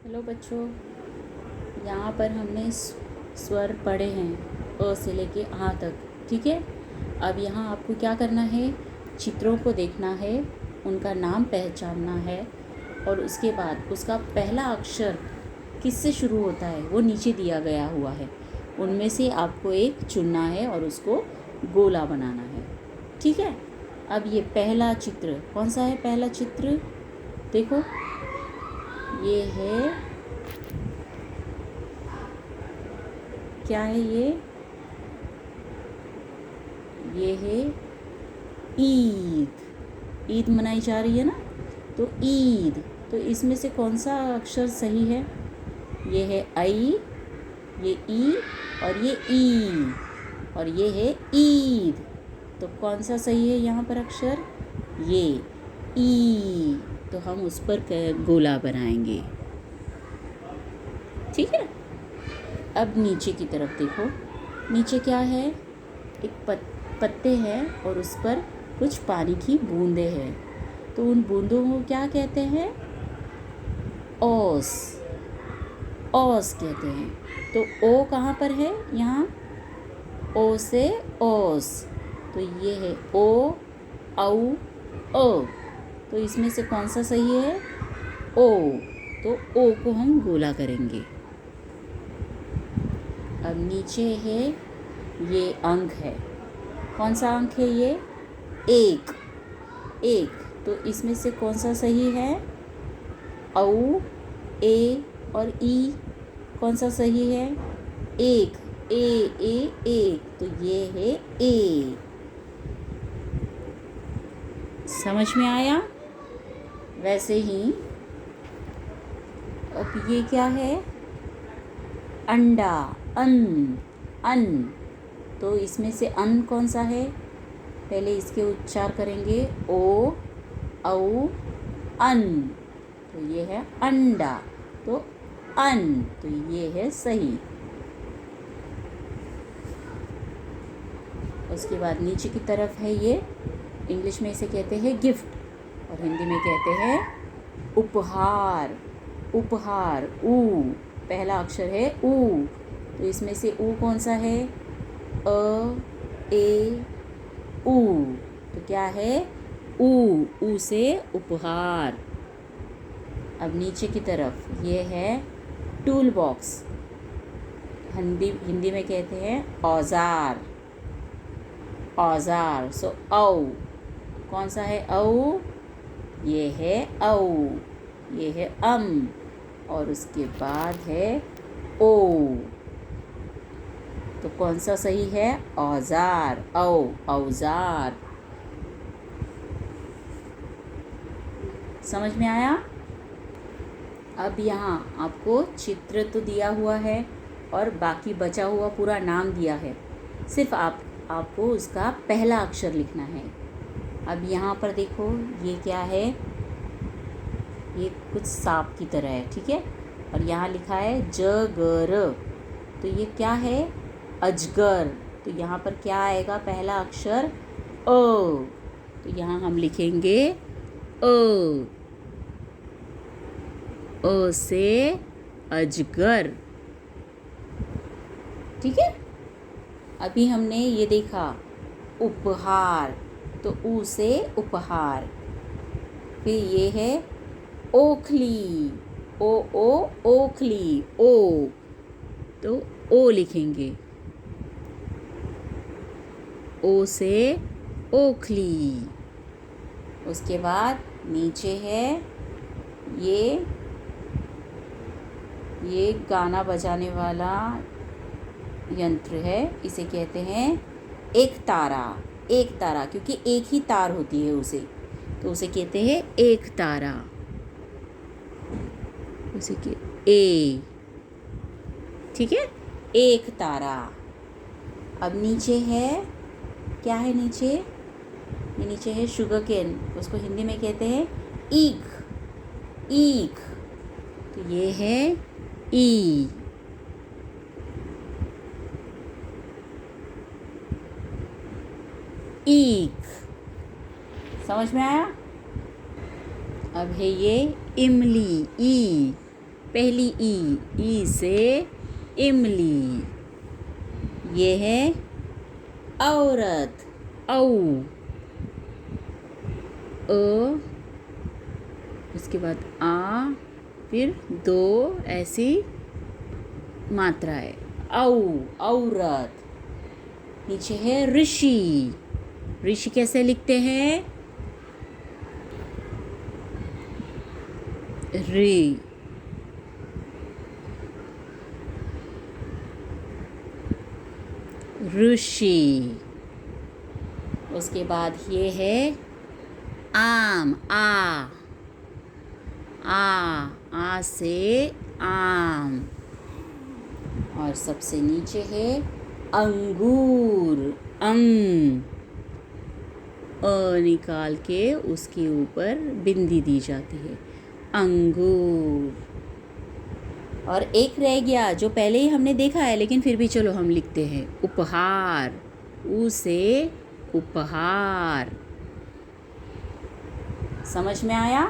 Hello बच्चों, यहाँ पर हमने स्वर पढ़े हैं अ से लेके आ तक। ठीक है, अब यहाँ आपको क्या करना है, चित्रों को देखना है, उनका नाम पहचानना है और उसके बाद उसका पहला अक्षर किससे शुरू होता है वो नीचे दिया गया हुआ है। उनमें से आपको एक चुनना है और उसको गोला बनाना है। ठीक है, अब ये पहला चित्र कौन सा है? पहला चित्र देखो, ये है, क्या है ये है ईद। ईद मनाई जा रही है ना, तो ईद। तो इसमें से कौन सा अक्षर सही है? ये है आई, ये ई और ये ई, और ये है ईद। तो कौन सा सही है यहाँ पर अक्षर? ये ई। तो हम उस पर गोला बनाएंगे। ठीक है, अब नीचे की तरफ देखो, नीचे क्या है? एक पत्ते हैं और उस पर कुछ पानी की बूंदें हैं। तो उन बूंदों को क्या कहते हैं? ओस। ओस कहते हैं। तो ओ कहाँ पर है? यहाँ ओ से ओस। तो ये है ओ, औ, ओ। तो इसमें से कौन सा सही है? ओ। तो ओ को हम गोला करेंगे। अब नीचे है, ये अंक है। कौन सा अंक है ये? एक। एक। तो इसमें से कौन सा सही है? औ, ए और ई। कौन सा सही है? एक। ए ए एक। तो ये है ए। समझ में आया? वैसे ही अब ये क्या है? अंडा। अन। अन। तो इसमें से अन कौन सा है? पहले इसके उच्चार करेंगे, ओ, औ, अन। तो ये है अंडा। तो अन। तो ये है सही। उसके बाद नीचे की तरफ है, ये इंग्लिश में इसे कहते हैं गिफ्ट और हिंदी में कहते हैं उपहार। उपहार। ऊ। पहला अक्षर है ऊ। तो इसमें से ऊ कौन सा है? अ, ए, ऊ। तो क्या है? ऊ। ऊ से उपहार। अब नीचे की तरफ ये है टूल बॉक्स। हिंदी में कहते हैं औजार। औजार। सो औ। कौन सा है औ? ये है औ। ये है और उसके बाद है ओ। तो कौन सा सही है? औजार। औ, औजार। समझ में आया? अब यहाँ आपको चित्र तो दिया हुआ है और बाकी बचा हुआ पूरा नाम दिया है। सिर्फ आपको उसका पहला अक्षर लिखना है। अब यहाँ पर देखो, ये क्या है? ये कुछ सांप की तरह है। ठीक है, और यहाँ लिखा है जगर। तो ये क्या है? अजगर। तो यहाँ पर क्या आएगा? पहला अक्षर अ। तो यहाँ हम लिखेंगे अ। अ से अजगर। ठीक है, अभी हमने ये देखा उपहार। तो ऊ से उपहार। फिर ये है ओखली। ओ ओ, ओखली। ओ। तो ओ लिखेंगे, ओ से ओखली। उसके बाद नीचे है ये गाना बजाने वाला यंत्र है, इसे कहते हैं एक तारा। एक तारा, क्योंकि एक ही तार होती है उसे, तो उसे कहते हैं एक तारा। उसे ए। ठीक है, एक तारा। अब नीचे है, क्या है नीचे? ये नीचे है शुगर केन। उसको हिंदी में कहते हैं ईख। ईख। तो ये है ई। ईख। समझ में आया? अब है ये इमली। ई। पहली ई से इमली, ये है औरत, औ, उसके बाद आ, फिर दो ऐसी मात्रा है, औरत। नीचे है ऋषि, ऋषि कैसे लिखते हैं? ऋ, ऋषि। उसके बाद ये है आम, आ से आम। और सबसे नीचे है अंगूर, निकाल के उसके ऊपर बिंदी दी जाती है, अंगूर। और एक रह गया जो पहले ही हमने देखा है, लेकिन फिर भी चलो हम लिखते हैं, उपहार, उ से उपहार। समझ में आया?